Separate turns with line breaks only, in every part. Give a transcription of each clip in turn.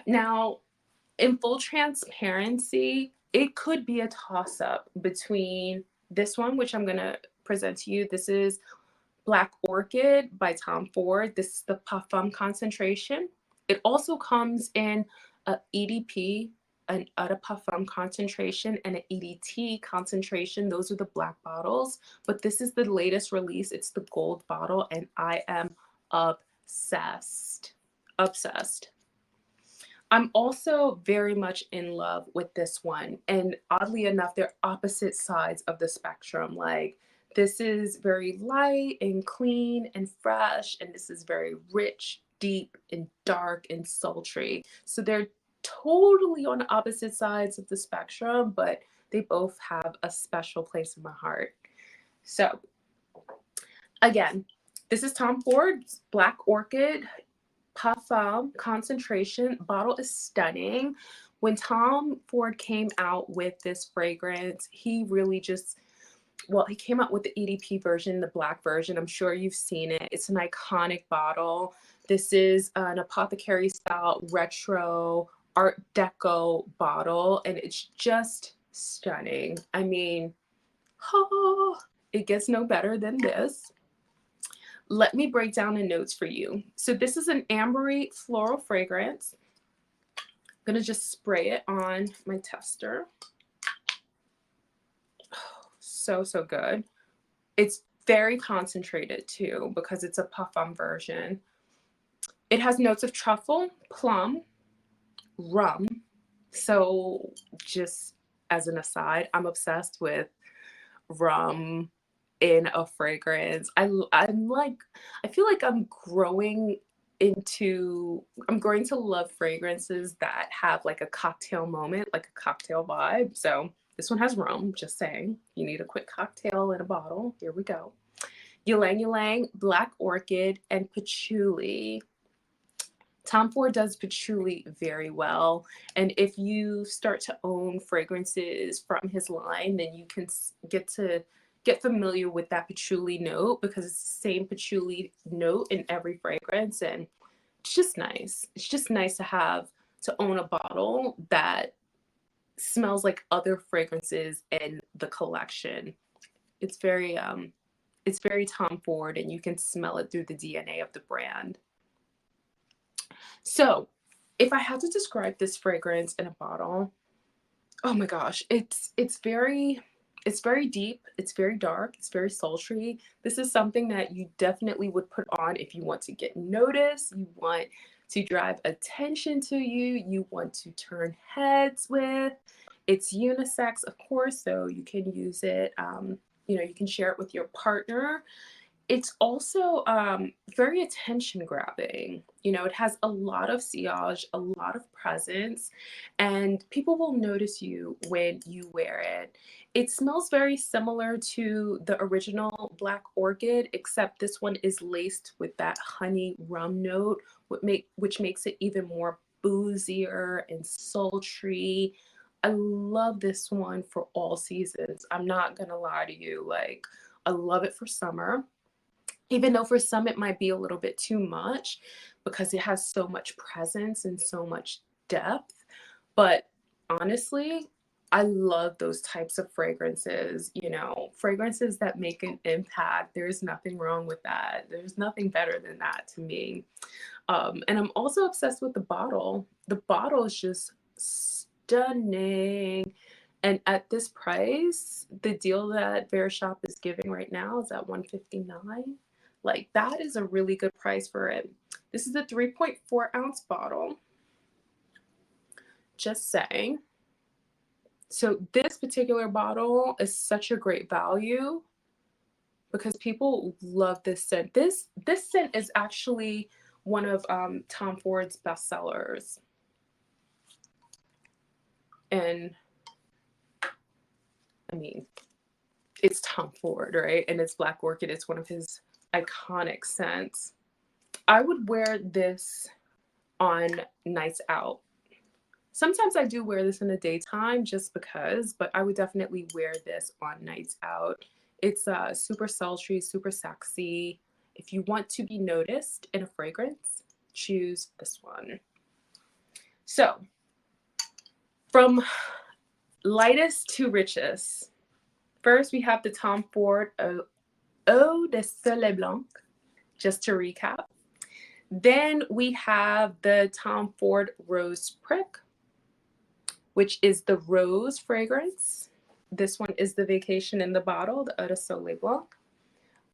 Now, in full transparency, it could be a toss-up between this one, which I'm going to present to you. This is Black Orchid by Tom Ford. This is the Parfum concentration. It also comes in a EDP, an Eau de Parfum concentration, and an EDT concentration. Those are the black bottles, but this is the latest release. It's the gold bottle, and I am obsessed. Obsessed. I'm also very much in love with this one. And oddly enough, they're opposite sides of the spectrum. Like, this is very light and clean and fresh, and this is very rich, deep, and dark and sultry. So they're totally on opposite sides of the spectrum, but they both have a special place in my heart. So, again, this is Tom Ford's Black Orchid Parfum concentration. Bottle is stunning. When Tom Ford came out with this fragrance, he really just, well, he came out with the EDP version, the black version. I'm sure you've seen it. It's an iconic bottle. This is an apothecary style retro art deco bottle, and it's just stunning. I mean, oh, it gets no better than this. Let me break down the notes for you. So this is an ambery floral fragrance. I'm gonna just spray it on my tester. Oh, so, so good. It's very concentrated too because it's a parfum version. It has notes of truffle, plum, rum. So just as an aside, I'm obsessed with rum in a fragrance. I'm like, I feel like I'm growing to love fragrances that have like a cocktail moment, like a cocktail vibe. So this one has rum, just saying. You need a quick cocktail in a bottle. Here we go. Ylang Ylang, Black Orchid, and Patchouli. Tom Ford does patchouli very well. And if you start to own fragrances from his line, then you can get familiar with that patchouli note because it's the same patchouli note in every fragrance. And it's just nice. It's just nice to own a bottle that smells like other fragrances in the collection. It's very Tom Ford, and you can smell it through the DNA of the brand. So, if I had to describe this fragrance in a bottle, oh my gosh, it's very deep, it's very dark, it's very sultry. This is something that you definitely would put on if you want to get noticed, you want to drive attention to you, you want to turn heads with. It's unisex, of course, so you can use it. You can share it with your partner. It's also very attention grabbing. It has a lot of sillage, a lot of presence, and people will notice you when you wear it. It smells very similar to the original Black Orchid, except this one is laced with that honey rum note, which makes it even more boozier and sultry. I love this one for all seasons. I'm not gonna lie to you. Like, I love it for summer, even though for some it might be a little bit too much because it has so much presence and so much depth. But honestly, I love those types of fragrances, fragrances that make an impact. There's nothing wrong with that. There's nothing better than that to me. And I'm also obsessed with the bottle. The bottle is just stunning. And at this price, the deal that Verishop is giving right now is at $159. Like, that is a really good price for it. This is a 3.4 ounce bottle. Just saying. So this particular bottle is such a great value because people love this scent. This scent is actually one of Tom Ford's bestsellers. And I mean, it's Tom Ford, right? And it's Black Orchid. It's one of his iconic scents. I would wear this on nights out. Sometimes I do wear this in the daytime just because, but I would definitely wear this on nights out. It's super sultry, super sexy. If you want to be noticed in a fragrance, choose this one. So from lightest to richest, first we have the Tom Ford Eau de Soleil Blanc, just to recap. Then we have the Tom Ford Rose Prick, which is the rose fragrance. This one is the Vacation in the Bottle, the Eau de Soleil Blanc.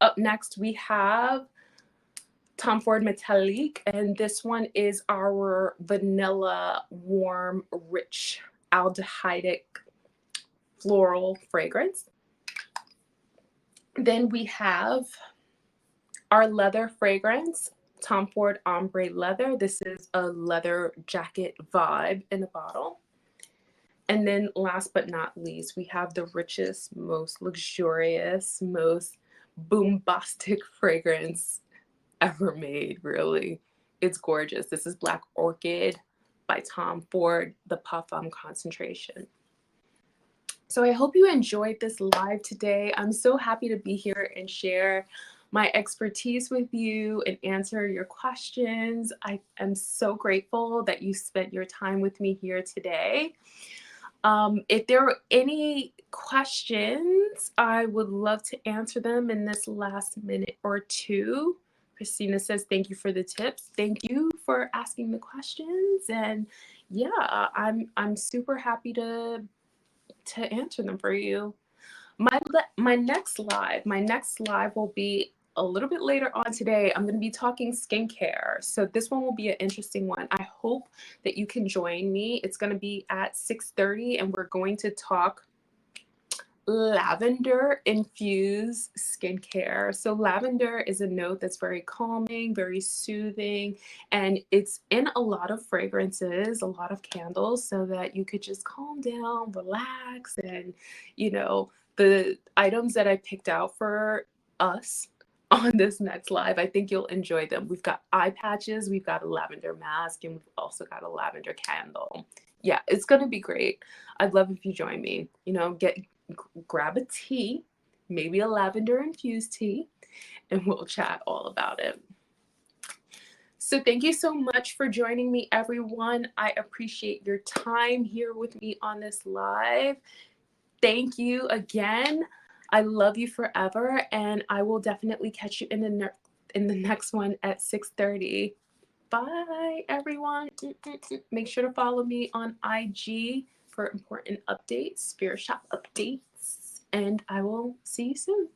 Up next, we have Tom Ford Metallique, and this one is our vanilla, warm, rich, aldehydic floral fragrance. Then we have our leather fragrance, Tom Ford Ombre Leather. This is a leather jacket vibe in a bottle. And then last but not least, we have the richest, most luxurious, most bombastic fragrance ever made, really. It's gorgeous. This is Black Orchid by Tom Ford, the Parfum concentration. So I hope you enjoyed this live today. I'm so happy to be here and share my expertise with you and answer your questions. I am so grateful that you spent your time with me here today. If there are any questions, I would love to answer them in this last minute or two. Christina says, thank you for the tips. Thank you for asking the questions. And yeah, I'm super happy to answer them for you. My next live will be a little bit later on today. I'm going to be talking skincare. So this one will be an interesting one. I hope that you can join me. It's going to be at 6:30 and we're going to talk lavender infused skincare. So lavender is a note that's very calming, very soothing, and it's in a lot of fragrances, a lot of candles, so that you could just calm down, relax, and the items that I picked out for us on this next live, I think you'll enjoy them. We've got eye patches, we've got a lavender mask, and we've also got a lavender candle. Yeah, it's going to be great. I'd love if you join me. Grab a tea, maybe a lavender infused tea, and we'll chat all about it. So thank you so much for joining me, everyone. I appreciate your time here with me on this live. Thank you again. I love you forever, and I will definitely catch you in the next one at 6:30. Bye, everyone. Make sure to follow me on IG for important updates, Spirit Shop updates, and I will see you soon.